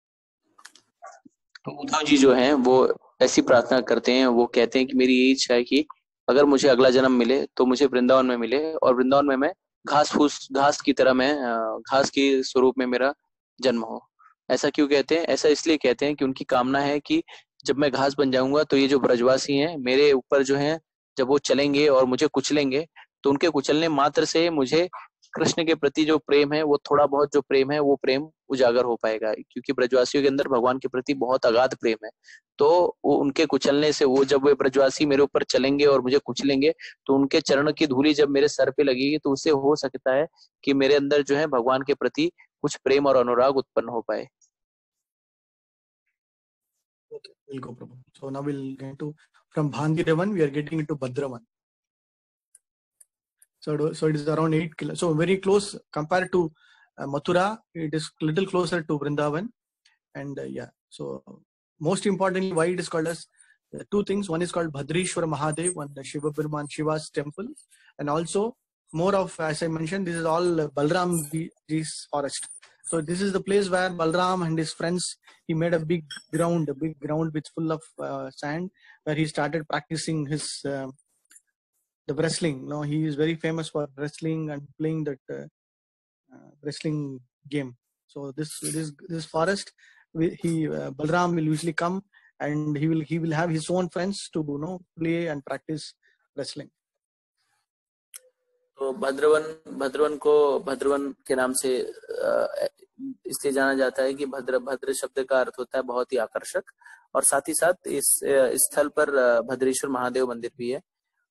तो उद्धव जी जो हैं वो ऐसी प्रार्थना करते हैं, वो कहते हैं कि मेरी यही इच्छा है कि अगर मुझे अगला जन्म मिले तो मुझे वृंदावन में मिले, और वृंदावन में मैं घास की तरह मैं घास के स्वरूप में मेरा जन्म हो। ऐसा क्यों कहते हैं? ऐसा इसलिए कहते हैं कि उनकी कामना है कि जब मैं घास बन जाऊंगा तो ये जो ब्रजवासी हैं मेरे ऊपर जो हैं जब वो चलेंगे और मुझे कुचलेंगे, तो उनके कुचलने मात्र से मुझे कृष्ण के प्रति जो प्रेम है, वो थोड़ा बहुत जो प्रेम है वो प्रेम उजागर हो पाएगा, क्योंकि ब्रजवासियों के अंदर भगवान के प्रति बहुत अगाध प्रेम है। तो वो उनके कुचलने से, वो जब वे ब्रजवासी मेरे ऊपर चलेंगे और मुझे कुचलेंगे, तो उनके चरण की धूली जब मेरे सर पे लगेगी, तो उससे हो सकता है कि मेरे अंदर जो है भगवान के प्रति कुछ प्रेम और अनुराग उत्पन्न हो पाए। Okay, we'll go, Prabhu. So now we'll get to, from Bhandiravan, we are getting into Bhadravan. So it is around 8 kilometers. So very close compared to Mathura. It is little closer to Vrindavan. And so most importantly, why it is called as two things. One is called Bhadreshwar Mahadev, one the Shiva's temple. And also more of, as I mentioned, this is all Balram Ji's forest. So this is the place where Balram and his friends, he made a big ground with full of sand, where he started practicing his the wrestling. He is very famous for wrestling and playing that wrestling game. So this forest, Balram will usually come, and he will have his own friends to play and practice wrestling. तो भद्रवन को भद्रवन के नाम से इसलिए जाना जाता है कि भद्र शब्द का अर्थ होता है बहुत ही आकर्षक, और साथ ही साथ इस स्थल पर भद्रेश्वर महादेव मंदिर भी है।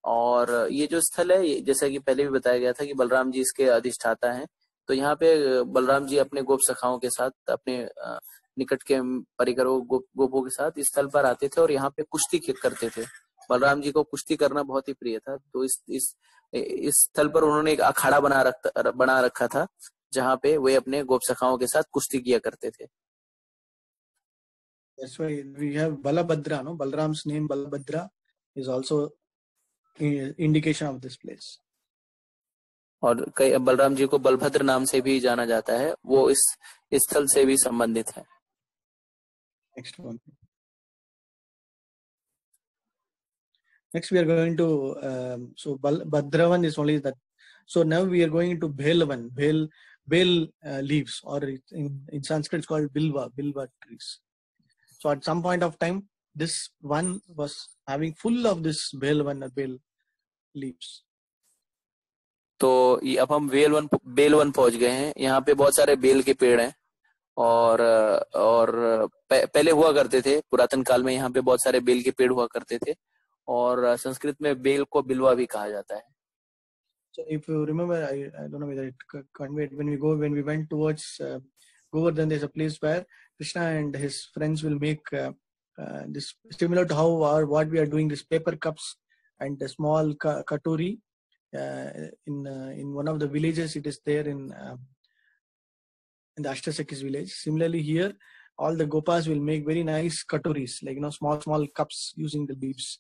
और ये जो स्थल है, जैसा कि पहले भी बताया गया था कि बलराम जी इसके अधिष्ठाता हैं। तो यहाँ पे बलराम जी अपने गोप सखाओं के साथ, अपने निकट के परिकरों गोपों के साथ इस स्थल पर आते थे और यहाँ पे कुश्ती करते थे। बलराम जी को कुश्ती करना बहुत ही प्रिय था, तो इस स्थल पर उन्होंने एक अखाड़ा बना रखा था जहाँ पे वे अपने गोप सखाओं के साथ कुश्ती किया करते थे। That's why we have Balabhadra, no? Balram's name Balabhadra is also indication of this place. और कई बलराम जी को बलभद्र नाम से भी जाना जाता है, वो इस स्थल से भी संबंधित है। Next one. Next we are going to so Bhadravan is only that. So now we are going to Bhelvan, Bhel leaves, or in Sanskrit it's called Bilva trees. So at some point of time, this one was having full of this Bhel leaves. तो अब हम बेलवन पहुंच गए हैं। यहाँ पे बहुत सारे बेल के पेड़ हैं और पहले हुआ करते थे, पुरातन काल में यहाँ पे बहुत सारे बेल के पेड़ हुआ करते थे, और संस्कृत में बेल को बिलवा भी कहा जाता है। So if you remember, I don't know whether it conveyed when we went towards Govardhan, there's a place where Krishna and his friends will make this similar to how or what we are doing, this paper cups and the small katuri. In one of the villages, it is there in the Ashtasakis village. Similarly, here all the gopas will make very nice katuris, like small cups using the leaves,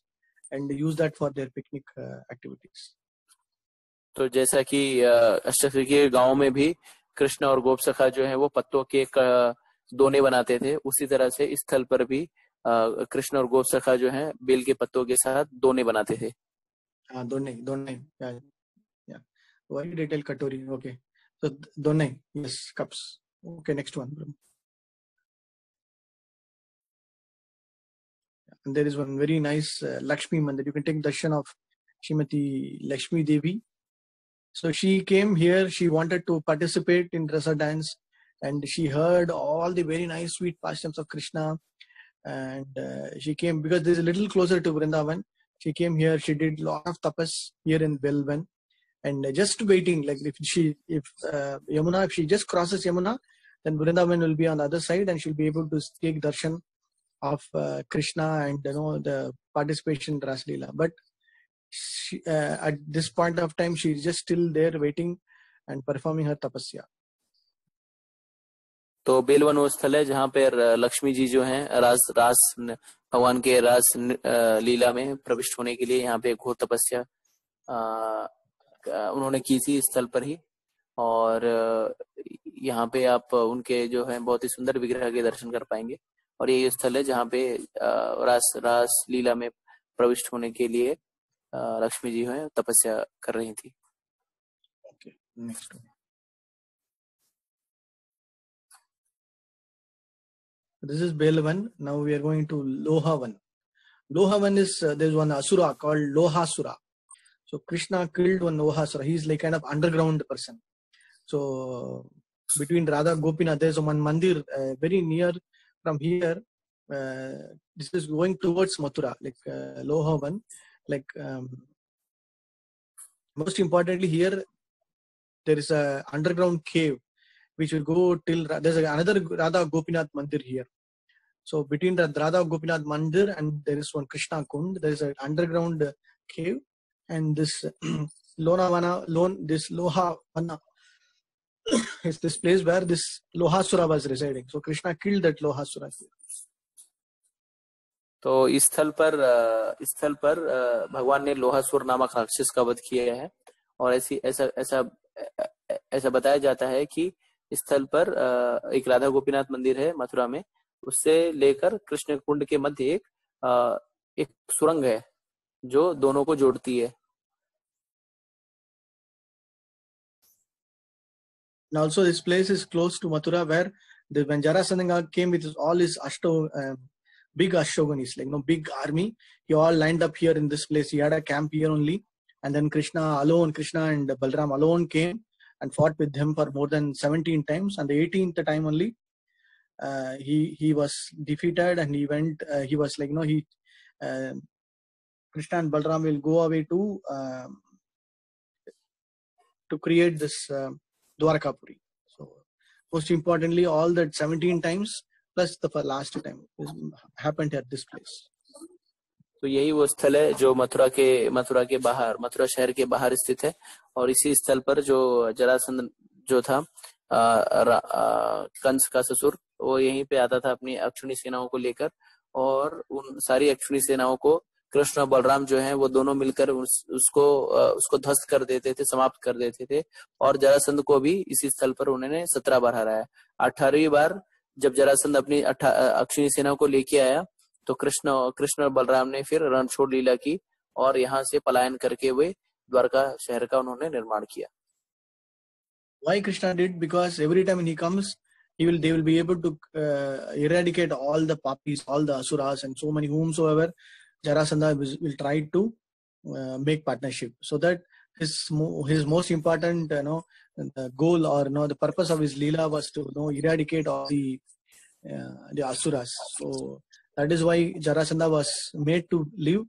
and they use that for their picnic activities. तो जैसा कि अष्टसखी के गांव में भी कृष्ण और गोप सखा जो है वो पत्तों के दोने बनाते थे, उसी तरह से इस स्थल पर भी कृष्ण और गोप सखा जो है बेल के पत्तों के साथ दोने बनाते थे। दोने yeah. Why did I tell katori? Okay, so दोने, yes, cups. Okay, next one. And there is one very nice Lakshmi Mandir. You can take darshan of Srimati Lakshmi Devi. So she came here, she wanted to participate in Rasa dance, and she heard all the very nice sweet pastimes of Krishna, and she came because this is a little closer to Vrindavan. She came here, she did a lot of tapas here in Belvan, and just waiting, like if Yamuna, if she just crosses Yamuna, then Vrindavan will be on the other side and she'll be able to take darshan of Krishna and the participation in Ras Leela. But she, at this point of time, she's just still there waiting and performing her tapasya. तो बेलवन वो स्थल है जहाँ पे लक्ष्मी जी जो हैं रास भगवान के रास लीला में प्रविष्ट होने के लिए यहाँ पे घोर तपस्या उन्होंने की थी इस स्थल पर ही, और यहाँ पे आप उनके जो है बहुत ही सुंदर विग्रह के दर्शन कर पाएंगे। और ये स्थल है जहाँ पे रास लीला में प्रविष्ट होने के लिए लक्ष्मी जी है तपस्या कर रही थी। Okay, next one. This is Belvan. Now we are going to Lohavan. Lohavan is there's one asura called Lohasura. So Krishna killed one Lohasura. He's like kind of underground person. So between Radha Gopinath, there's one mandir very near from here. This is going towards Mathura, like Lohavan. Like most importantly, here there is a underground cave which will go till there's another Radha Gopinath mandir here. So between the Radha Gopinath mandir and there is one Krishna Kund, there is an underground cave, and this Lohavana is this place where this Lohasura was residing. So Krishna killed that Lohasura here. तो इस स्थल पर भगवान ने लोहासुर नामक राक्षस का वध किया है, और ऐसा बताया जाता है कि इस स्थल पर एक राधा गोपीनाथ मंदिर है मथुरा में, उससे लेकर कृष्ण कुंड के मध्य एक सुरंग है जो दोनों को जोड़ती है। And also this place is close to Mathura, where when Jarasandha came with all his big Ashtoganis, like big army, he all lined up here in this place. He had a camp here only, and then Krishna and Balram alone came and fought with him for more than 17 times, and the 18th time only he was defeated, and he went. He was like, Krishna and Balram will go away to create this Dwarakapuri. So most importantly, all that 17 times plus the last time happened at this place. तो यही वो स्थल है जो मथुरा के बाहर, मथुरा शहर के बाहर स्थित है। और इसी स्थल पर जो जरासंध जो था कंस का ससुर, वो यहीं पे आता था अपनी अक्षुणी सेनाओं को लेकर, और उन सारी अक्षुणी सेनाओं को कृष्ण और बलराम जो हैं वो दोनों मिलकर उसको ध्वस्त कर देते थे, समाप्त कर देते थे। और जरासंध को भी इसी स्थल पर उन्होंने 17 बार हराया। 18वीं बार जब जरासंध अपनी अक्षुणी सेनाओं को लेके आया तो कृष्ण और बलराम ने फिर रणछोड़ लीला की और यहाँ से पलायन करके वे द्वारका शहर का उन्होंने निर्माण किया। Why Krishna did? Because every time when he comes, they will be able to eradicate all the papis, all the asuras, and so many whomsoever Jarasandha will try to make partnership, so that his most important goal or the purpose of his leela was to eradicate all the asuras. So that is why Jarasandha was made to live.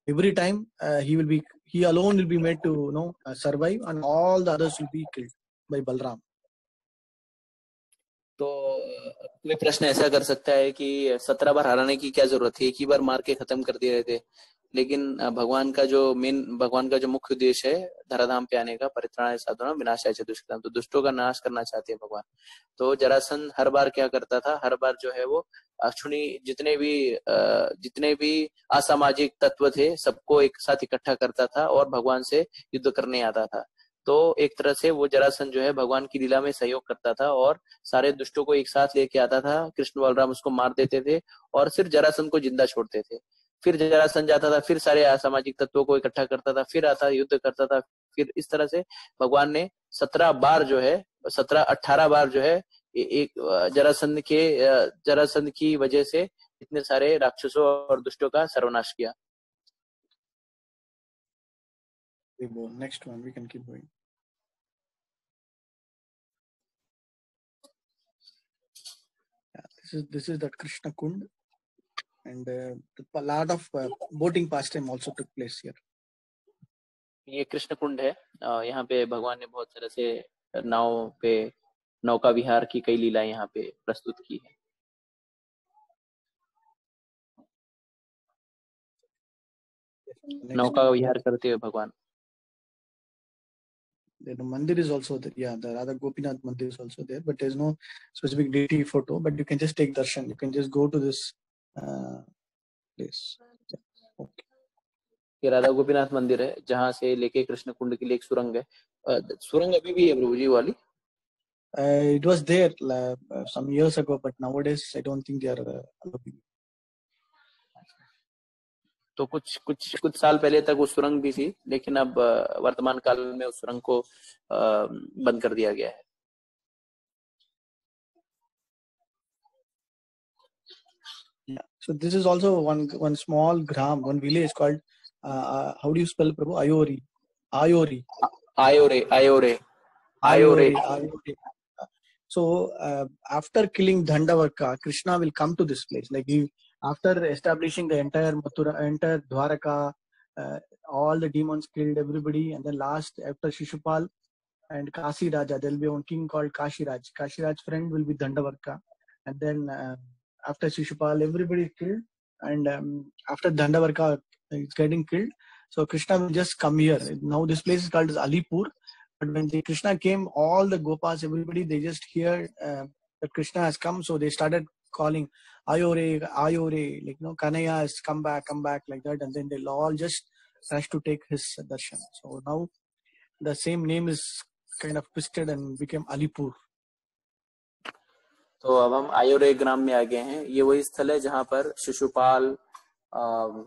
Every time he alone will be made to survive, and all the others will be killed by Balram. तो कोई प्रश्न ऐसा कर सकता है कि 17 बार हराने की क्या जरूरत है, एक ही बार मार के खत्म कर दिए थे। लेकिन भगवान का जो मुख्य उद्देश्य है धराधाम पे आने का, परित्राणाय साधूनां विनाशाय च दुष्कृताम्, तो दुष्टों का नाश करना चाहते हैं भगवान। तो जरासंध हर बार क्या करता था, हर बार जो है वो अक्षुणी जितने भी असामाजिक तत्व थे सबको एक साथ इकट्ठा करता था और भगवान से युद्ध करने आता था। तो एक तरह से वो जरासंध जो है भगवान की लीला में सहयोग करता था और सारे दुष्टों को एक साथ लेके आता था। कृष्ण बलराम उसको मार देते थे और सिर्फ जरासंध को जिंदा छोड़ते थे। फिर जरासंध जाता था, फिर सारे असामाजिक तत्वों को इकट्ठा करता था, फिर आता युद्ध करता था। फिर इस तरह से भगवान ने 18 बार जो है एक जरासंध की वजह से इतने सारे राक्षसों और दुष्टों का सर्वनाश किया। Next one, we can keep going. Yeah, this is that Krishna Kund, and a lot of boating pastime also took place here. ये कृष्ण कुंड है, यहाँ पे भगवान ने बहुत तरह से नाव पे नौका विहार की कई लीलाएं यहाँ पे प्रस्तुत की है। नौका विहार करते हुए भगवान। The mandir is also there. Yeah, the Radha Gopinath mandir is also there, but there is no specific deity photo. But you can just take darshan. You can just go to this place. Yeah. Okay. ये राधा गोपीनाथ मंदिर है जहाँ से लेके कृष्ण कुंड के लिए एक सुरंग है। सुरंग अभी भी है प्रभु जी वाली? It was there some years ago, but nowadays I don't think they are allowing. तो कुछ साल पहले तक वो सुरंग भी थी, लेकिन अब वर्तमान काल में उस सुरंग को बंद कर दिया गया है। Yeah. So this is also one small gram, one village called how do you spell, Prabhu? Ayore. So after killing Dandavaka, Krishna will come to this place. Like after establishing the entire Mathura, entire Dwaraka, all the demons killed, everybody, and then last after Shishupal and Kasi Raja, there will be one king called Kashiraj. Kashiraj's friend will be Dandavaka, and then after Shishupal, everybody is killed, and after Dandavarka is getting killed, so Krishna will just come here. Now this place is called as Alipur, but when Krishna came, all the Gopas, everybody, they just heard that Krishna has come, so they started calling Ayore, like Kanaya has come back, like that, and then they'll all just rush to take his darshan. So now the same name is kind of twisted and became Alipur. तो अब हम आयोरे ग्राम में आ गए हैं। ये वही स्थल है जहाँ पर शिशुपाल,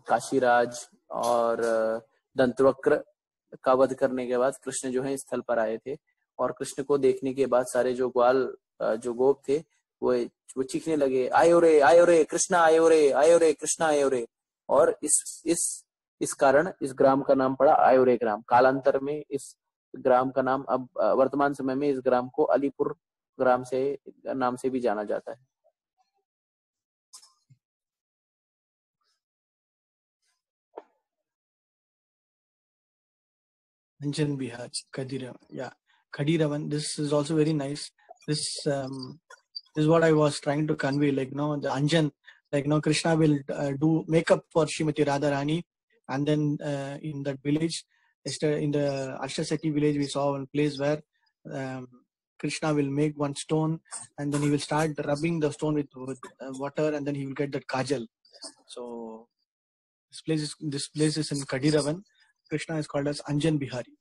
काशीराज और दंतवक्र का वध करने के बाद कृष्ण जो है स्थल पर आए थे। और कृष्ण को देखने के बाद सारे जो गोप थे वो चीखने लगे, आयोरे कृष्णा आयोरे कृष्णा आयोरे। और इस इस कारण इस ग्राम का नाम पड़ा आयोरे ग्राम। कालांतर में इस ग्राम का नाम अब वर्तमान समय में इस ग्राम को अलीपुर ग्राम से नाम से भी जाना जाता है। Anjan Bihar, Kadiravan. Yeah, Kadiravan. This is also very nice. This is what I was trying to convey. Like, the Anjan, like, Krishna will do makeup for Srimati Radharani, and then in that village, in the Ashtasaki village, we saw one place where Krishna will make one stone, and then he will start rubbing the stone with water, and then he will get that kajal. So this place is in Kadiravan. Krishna is called as अंजन बिहारी।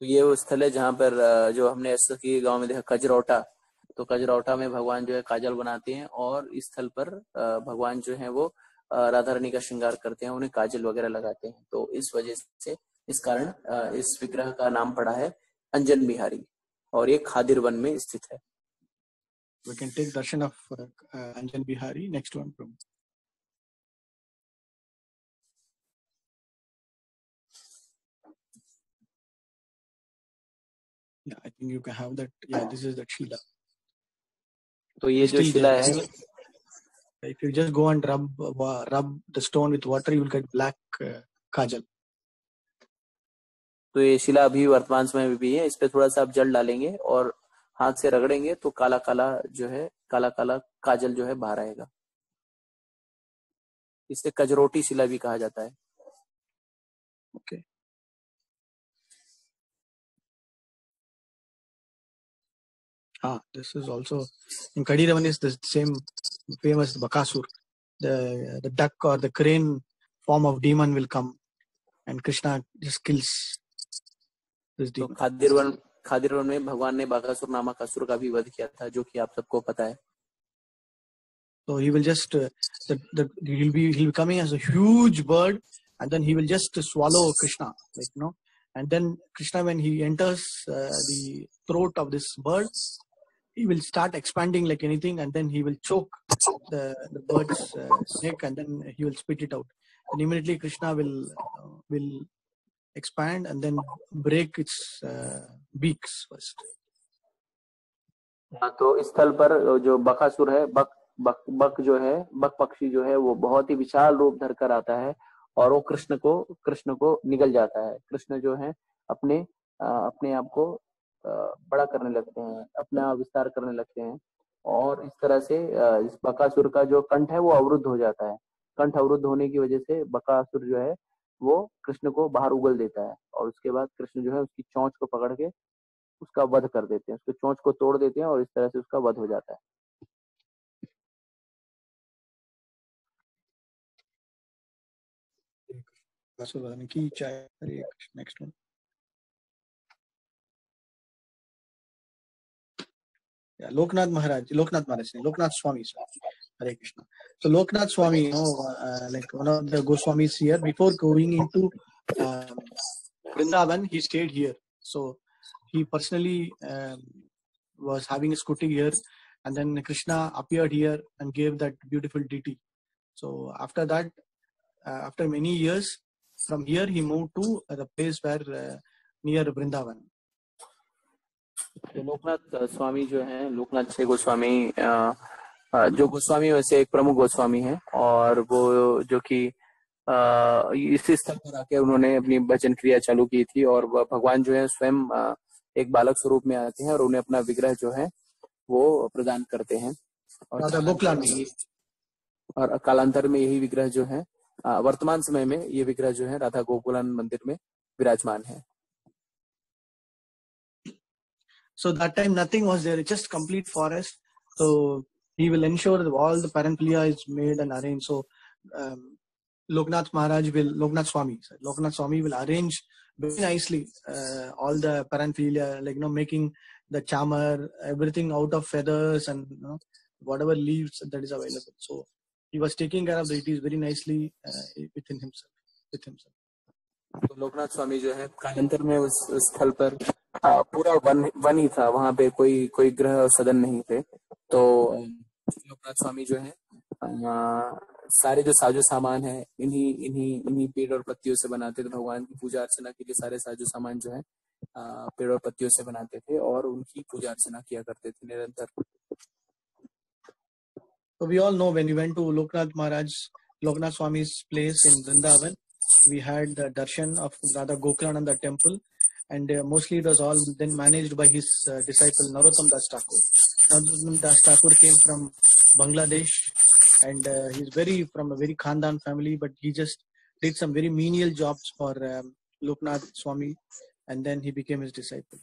तो ये वो स्थल है जहाँ पर जो हमने अस्सकी गांव में देखा कजरौटा, तो कजरौटा में भगवान जो है काजल बनाते हैं और इस स्थल पर भगवान जो है वो राधा रानी का श्रृंगार करते हैं, उन्हें काजल वगैरह लगाते हैं। तो इस वजह से इस कारण इस विग्रह का नाम पड़ा है अंजन बिहारी और ये खादिर वन में स्थित है। We can take darshan of Anjan Bihari. Next one from yeah, I think you can have that. Yeah, this is the Shila. तो ये जो शिला है, if you just go and rub the stone with water, you will get black kajal. तो ये शिला अभी वर्तमान समय में भी है। इस पे थोड़ा सा आप जल डालेंगे और हाथ से रगड़ेंगे तो काला काला जो है काला काला काजल जो है बाहर आएगा। इसे कजरोटी शिला भी कहा जाता है। Okay. This is also in Kadiravan is the same famous Bakasur. The duck or the crane form of demon will come and Krishna just kills this demon. तो खादिरवन में भगवान ने बकासुर नामक असुर का भी वध किया था, जो कि आप सबको पता है। So he will just he'll be coming as a huge bird and then he will just swallow Krishna, and then Krishna, when he enters the throat of this bird, he will start expanding like anything, and then he will choke the bird's neck, and then he will spit it out. And immediately Krishna will expand and then break its beaks first. तो इस स्थल पर जो बकासुर है, बक जो है, बक पक्षी जो है, वो बहुत ही विशाल रूप धर कर आता है और वो कृष्ण को निगल जाता है। कृष्ण जो है अपने आप को बड़ा करने लगते हैं, अपना विस्तार करने लगते हैं और इस तरह से इस बकासुर का जो कंठ है वो अवरुद्ध हो जाता है। कंठ अवरुद्ध होने की वजह से बकासुर जो है वो कृष्ण को बाहर उगल देता है और उसके बाद कृष्ण जो है उसकी चोंच को पकड़ के उसका वध कर देते हैं, उसके चोंच को तोड़ देते हैं और इस तरह से उसका वध हो जाता है। Next one. Yeah, Loknath Swami, sir. Hare Krishna. So Loknath Swami, like one of the Goswamis here, before going into Vrindavan, he stayed here. So he personally was having a scooty here, and then Krishna appeared here and gave that beautiful ditty. So after that, after many years, from here he moved to the place where near Vrindavan. तो लोकनाथ स्वामी जो है, लोकनाथ छह गोस्वामी जो गोस्वामी वैसे एक प्रमुख गोस्वामी है और वो जो कि इस स्थल पर आके उन्होंने अपनी भजन क्रिया चालू की थी और भगवान जो है स्वयं एक बालक स्वरूप में आते हैं और उन्हें अपना विग्रह जो है वो प्रदान करते हैं और कालांतर में यही विग्रह जो है वर्तमान समय में ये विग्रह जो है राधा गोकुलान मंदिर में विराजमान है। So that time nothing was there, just complete forest. So he will ensure that all the paraphernalia is made and arranged. So Loknath Swami will arrange very nicely all the paraphernalia, like making the chamar, everything out of feathers and whatever leaves that is available. So he was taking care of the deities very nicely with himself. तो लोकनाथ स्वामी जो है कालांतर में उस स्थल पर पूरा one ही था, वहां पे कोई ग्रह और सदन नहीं थे। तो लोकनाथ स्वामी जो है सारे जो साजो सामान है इन्हीं इन्हीं इन्हीं पेड़ और पत्तियों से बनाते थे। भगवान की पूजा अर्चना के लिए सारे साजो सामान जो है पेड़ और पत्तियों से बनाते थे और उनकी पूजा अर्चना किया करते थे निरंतर। So we all know when we went to Loknath Swami's place in Vrindavan, we had the darshan of Radha Gokulananda temple, and mostly it was all then managed by his disciple Narottam Das Thakur. Narottam Das Thakur came from Bangladesh, and he's from a very Khandan family, but he just did some very menial jobs for Loknath Swami, and then he became his disciple.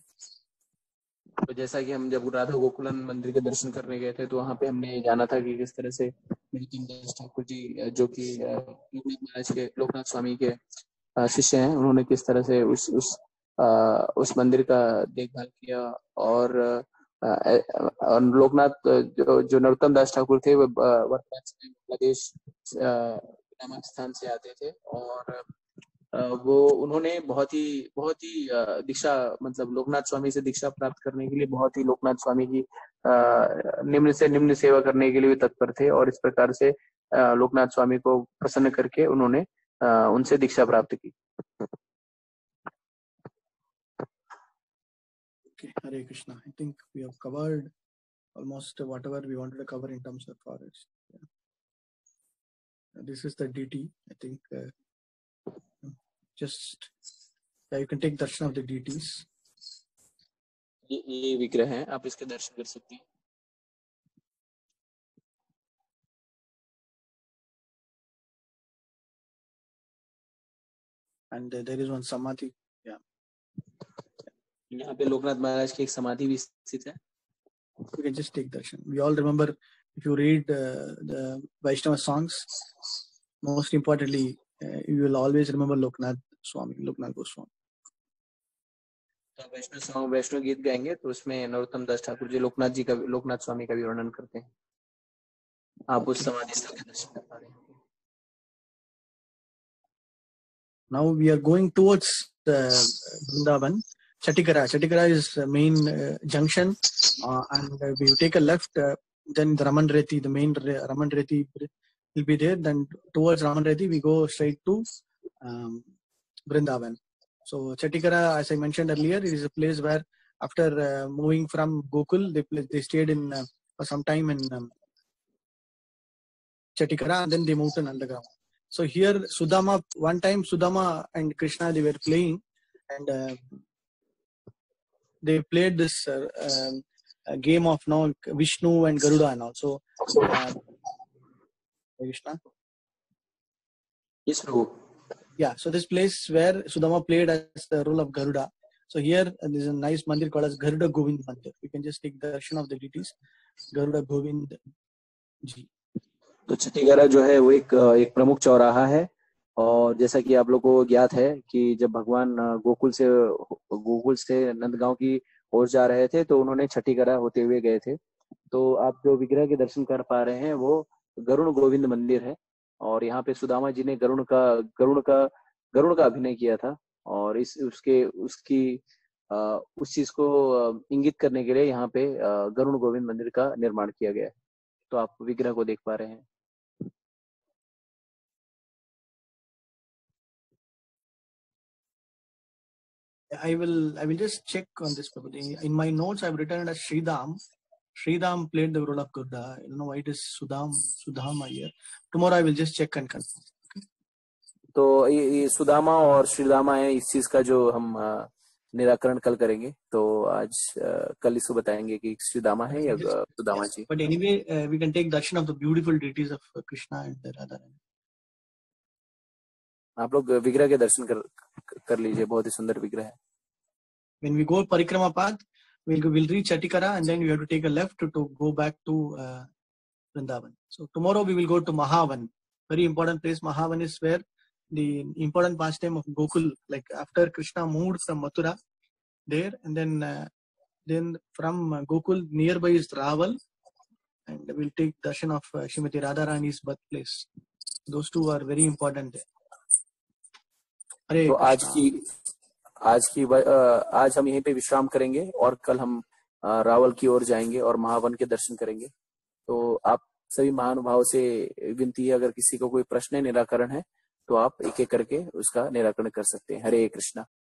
तो जैसा कि हम जब राधा गोकुलन मंदिर के दर्शन करने गए थे तो वहाँ पे हमने जाना था कि किस तरह से नरोत्तम दास ठाकुर जी जो कि लोकनाथ स्वामी के शिष्य हैं, उन्होंने किस तरह से उस मंदिर का देखभाल किया। और लोकनाथ जो नरोत्तम दास ठाकुर थे वो वर्तमान समय बांग्लादेश नामक स्थान से आते थे और वो उन्होंने बहुत ही दीक्षा मतलब लोकनाथ स्वामी से दीक्षा प्राप्त करने के लिए बहुत ही लोकनाथ स्वामी की निम्न से निम्न सेवा करने के लिए तत्पर थे और इस प्रकार से लोकनाथ स्वामी को प्रसन्न करके उन्होंने उनसे दीक्षा प्राप्त की। Hare Krishna. I think we have covered almost whatever we wanted to cover in terms of forest. Yeah. This is the deity. I think you can take darshan of the deities. ये विग्रह हैं, आप इसके दर्शन कर सकते हैं। And there is one samadhi. Yeah. यहाँ पे लोकनाथ महाराज की एक समाधि भी स्थित है। You can just take darshan. We all remember, if you read the Vaishnava songs, most importantly, you will always remember Loknath Goswami. तो वैष्णव गीत गाएंगे तो उसमें नरोत्तम दास ठाकुर जी लोकनाथ स्वामी का भी वर्णन करते हैं। आप उस समाधि स्थल के दर्शन कर पा रहे हैं। Now we are going towards Vrindavan. Chatikara is the main junction, and we take a left. Then the Raman Reti, the main Raman Reti will be there. Then towards Raman Reti, we go straight to Vrindavan. So Chatikara, as I mentioned earlier, it is a place where after moving from Gokul, they stayed in for some time in Chatikara, and then they moved to Nandagram. So here, one time Sudama and Krishna, they were playing, and they played this game of Vishnu and Garuda and all. So, Krishna? Yes, Prabhu. Yeah, so this place where Sudama played as the role of Garuda. So here, there's a nice mandir called as Garuda Govind Mandir. We can just take the darshan of the deities. Garuda Govind Ji. तो छठीगरा जो है वो एक प्रमुख चौराहा है और जैसा कि आप लोगों को ज्ञात है कि जब भगवान गोकुल से नंदगांव की ओर जा रहे थे तो उन्होंने छठीगरा होते हुए गए थे। तो आप जो विग्रह के दर्शन कर पा रहे हैं वो गरुण गोविंद मंदिर है और यहाँ पे सुदामा जी ने गरुण का अभिनय किया था और उस चीज को इंगित करने के लिए यहाँ पे गरुण गोविंद मंदिर का निर्माण किया गया है। तो आप विग्रह को देख पा रहे हैं। I will just check on this property. In my notes, I've written it as Sridham. Sridham played the role of Garuda. I don't know why it is Sudama here. Tomorrow I will just check and confirm. Okay? तो ये सुदामा और श्रीदामा है, इस चीज का जो हम निराकरण कल करेंगे। तो आज कल इसको बताएंगे कि श्रीदामा है या Sudama ji. But anyway, we can take darshan of the beautiful deities of Krishna and Radha. आप लोग विग्रह के दर्शन कर लीजिए, बहुत ही सुंदर विग्रह है। When we go Parikrama path, we'll reach Chatikara and then we have to take a left to go back to Vrindavan. So tomorrow we will go to Mahavan. Very important place. Mahavan is where the important pastime of Gokul, like after Krishna moved from Mathura there, and then from Gokul nearby is Raval, and we'll take darshan of Srimati Radharani's birthplace. Those two are very important there. तो आज हम यहीं पे विश्राम करेंगे और कल हम रावल की ओर जाएंगे और महावन के दर्शन करेंगे। तो आप सभी महानुभाव से विनती है, अगर किसी को कोई प्रश्न निराकरण है तो आप एक एक करके उसका निराकरण कर सकते हैं। हरे कृष्णा।